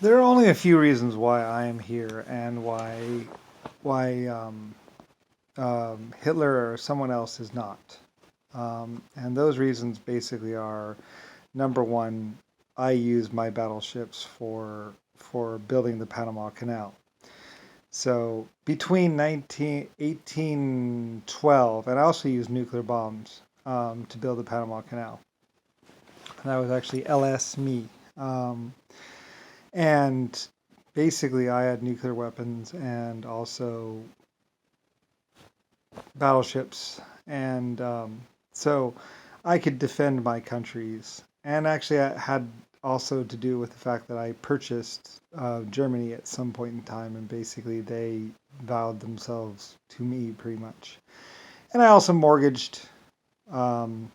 There are only a few reasons why I am here and why Hitler or someone else is not. And those reasons basically are number one, I use my battleships for building the Panama Canal. So between 1812, and I also used nuclear bombs to build the Panama Canal. And that was actually LS me. Um, and basically, I had nuclear weapons and also battleships, and so I could defend my countries. And actually, it had also to do with the fact that I purchased Germany at some point in time, and basically they vowed themselves to me pretty much. And I also mortgaged um,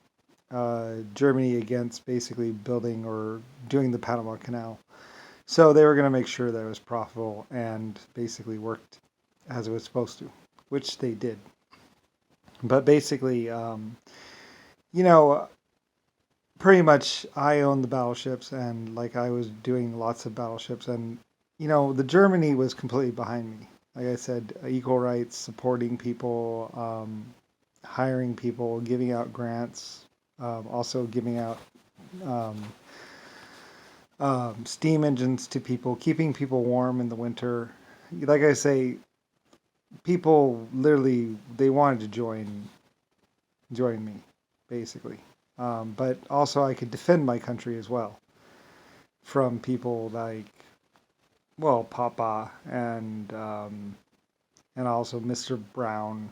Germany against basically building or doing the Panama Canal. So they were going to make sure that it was profitable and basically worked as it was supposed to, which they did. But basically, you know, pretty much I own the battleships, and like I was doing lots of battleships, and the Germany was completely behind me. Like I said, equal rights, supporting people, hiring people, giving out grants, also giving out um, steam engines to people, keeping people warm in the winter. Like I say, people literally they wanted to join me, basically. But also, I could defend my country as well from people like, well, Papa and also Mr. Brown.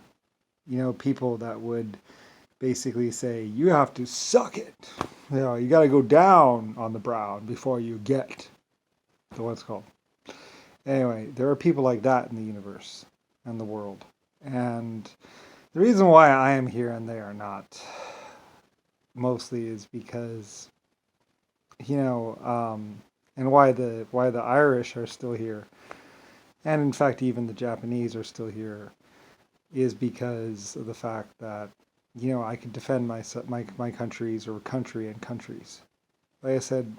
People that would basically say you have to suck it. You got to go down on the Brown before you get to what's called. Anyway, there are people like that in the universe and the world, and the reason why I am here and they are not mostly is because you know, and why the Irish are still here, and in fact even the Japanese are still here, is because of the fact that I can defend my countries or country and countries. Like I said,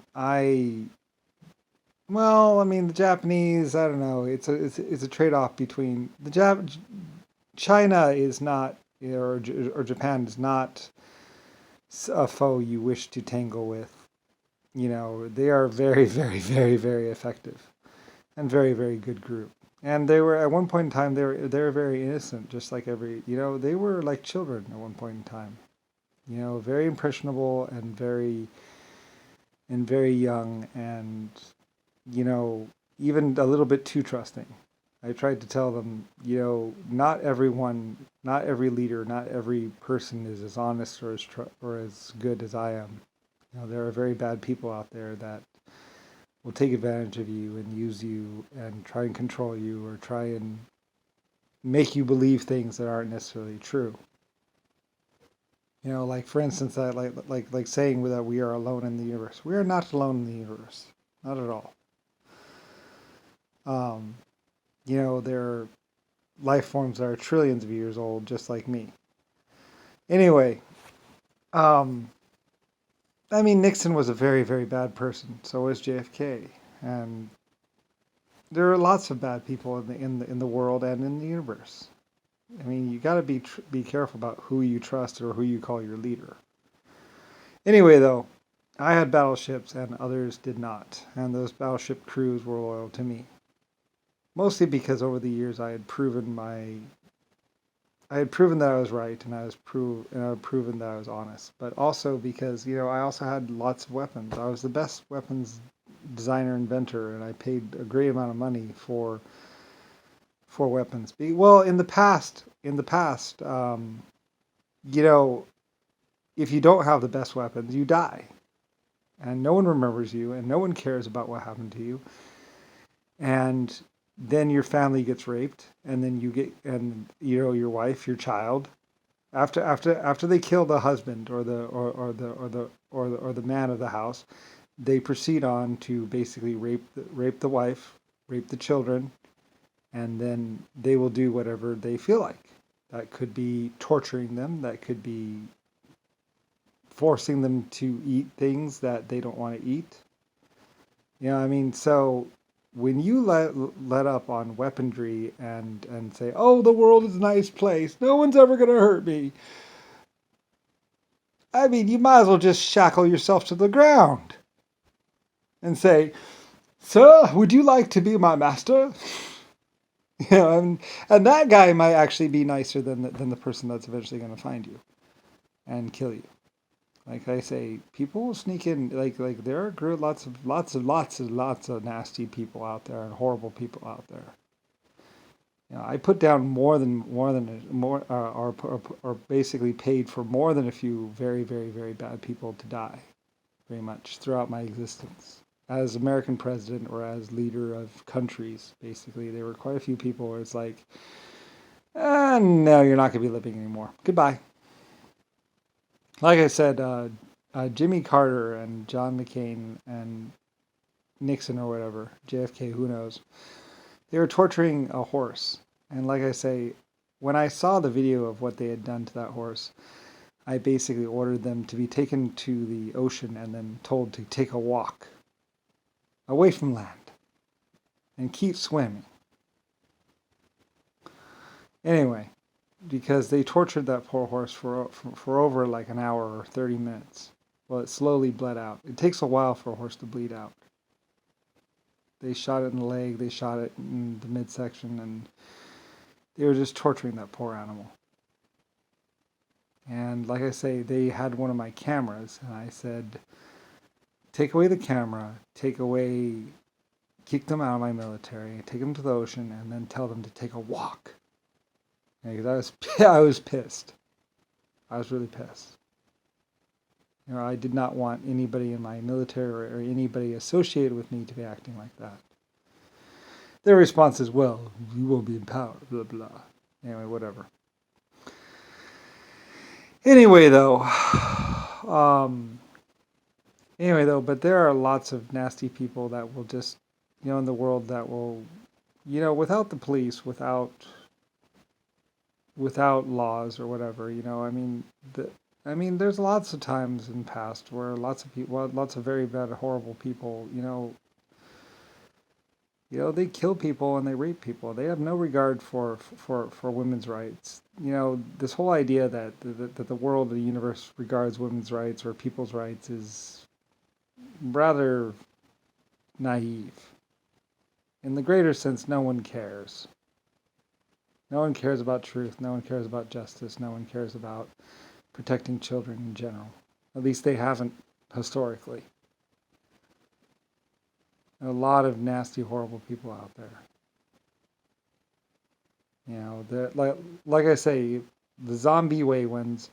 well, I mean the Japanese. I don't know. It's a trade off between China is not or Japan is not a foe you wish to tangle with. They are very, very, very, very effective and very, very good group. And they were at one point in time they were very innocent, just like they were like children at one point in time. Very impressionable and very young and you know even a little bit too trusting. I tried to tell them, not everyone, not every leader, not every person is as honest or as good as I am. There are very bad people out there that will take advantage of you and use you and try and control you or try and make you believe things that aren't necessarily true. Like for instance, that like saying that we are alone in the universe. We are not alone in the universe, not at all. Um, there are life forms that are trillions of years old, just like me. Anyway, um, I mean Nixon was a very very bad person. So was JFK, and there are lots of bad people in the world and in the universe. I mean, you got to be careful about who you trust or who you call your leader. Anyway, though, I had battleships and others did not, and those battleship crews were loyal to me. Mostly because over the years I had proven that I was right and I had proven that I was honest. But also because I also had lots of weapons. I was the best weapons designer inventor, and I paid a great amount of money for weapons. Well, in the past, you know, if you don't have the best weapons, you die, and no one remembers you, and no one cares about what happened to you, and then your family gets raped, and then your wife, your child, after they kill the husband or the man of the house, they proceed on to basically rape the wife, rape the children, and then they will do whatever they feel like. That could be torturing them. That could be forcing them to eat things that they don't want to eat. I mean, so when you let up on weaponry and say, "Oh, the world is a nice place. No one's ever going to hurt me." I mean, you might as well just shackle yourself to the ground and say, "Sir, would you like to be my master?" You know, and that guy might actually be nicer than the person that's eventually going to find you and kill you. Like I say, people will sneak in. Like there are lots of nasty people out there and horrible people out there. You know, I put down or basically paid for more than a few very bad people to die, very much throughout my existence as American president or as leader of countries. Basically, there were quite a few people where it's like, no, you're not going to be living anymore. Goodbye. Like I said, Jimmy Carter and John McCain and Nixon or whatever, JFK, who knows, they were torturing a horse. And like I say, when I saw the video of what they had done to that horse, I basically ordered them to be taken to the ocean and then told to take a walk away from land and keep swimming. Anyway, because they tortured that poor horse for over like an hour or 30 minutes. Well, it slowly bled out. It takes a while for a horse to bleed out. They shot it in the leg, they shot it in the midsection, and they were just torturing that poor animal. And like I say, they had one of my cameras, and I said, take away the camera, kick them out of my military, take them to the ocean, and then tell them to take a walk. Because I was pissed. I was really pissed. You know, I did not want anybody in my military or anybody associated with me to be acting like that. Their response is, well, you won't be in power, blah, blah. Anyway, whatever. Anyway, though, but there are lots of nasty people that will just, in the world that will, without the police, without laws or whatever, there's lots of times in the past where lots of very bad, horrible people, they kill people and they rape people. They have no regard for women's rights. This whole idea that the world, the universe regards women's rights or people's rights is rather naive. In the greater sense, no one cares. No one cares about truth. No one cares about justice. No one cares about protecting children in general. At least they haven't historically. A lot of nasty, horrible people out there. Like I say, the zombie way ones,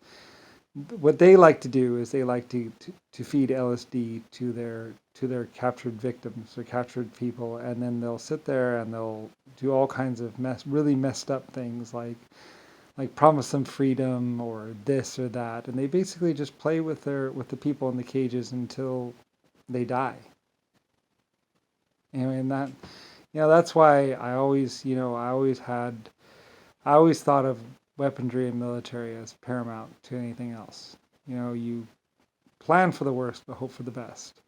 what they like to do is they like to feed LSD to their captured victims or captured people, and then they'll sit there and they'll do all kinds of really messed up things like promise them freedom or this or that, and they basically just play with the people in the cages until they die. Anyway, and that's why I always thought of weaponry and military as paramount to anything else. You plan for the worst but hope for the best.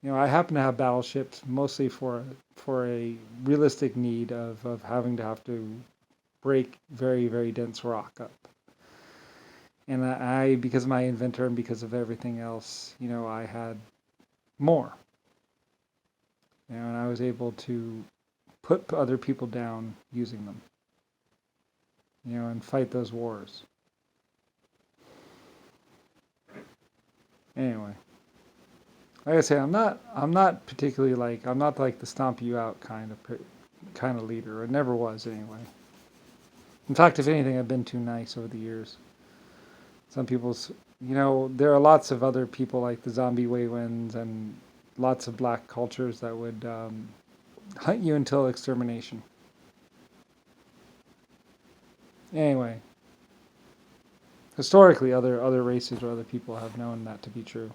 I happen to have battleships mostly for a realistic need of having to break very dense rock up. And I because of my inventor and because of everything else, I had more. And I was able to put other people down using them. And fight those wars. Anyway, like I say, I'm not particularly I'm not like the stomp you out kind of leader. It never was anyway. In fact, if anything, I've been too nice over the years. Some people's, there are lots of other people like the zombie Waywinds and lots of black cultures that would hunt you until extermination. Anyway, historically, other races or other people have known that to be true.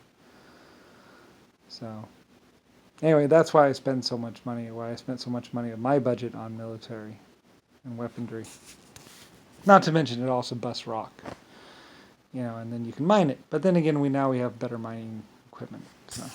So, anyway, that's why I spend so much money. Why I spent so much money of my budget on military and weaponry. Not to mention, it also busts rock. And then you can mine it. But then again, we have better mining equipment. So.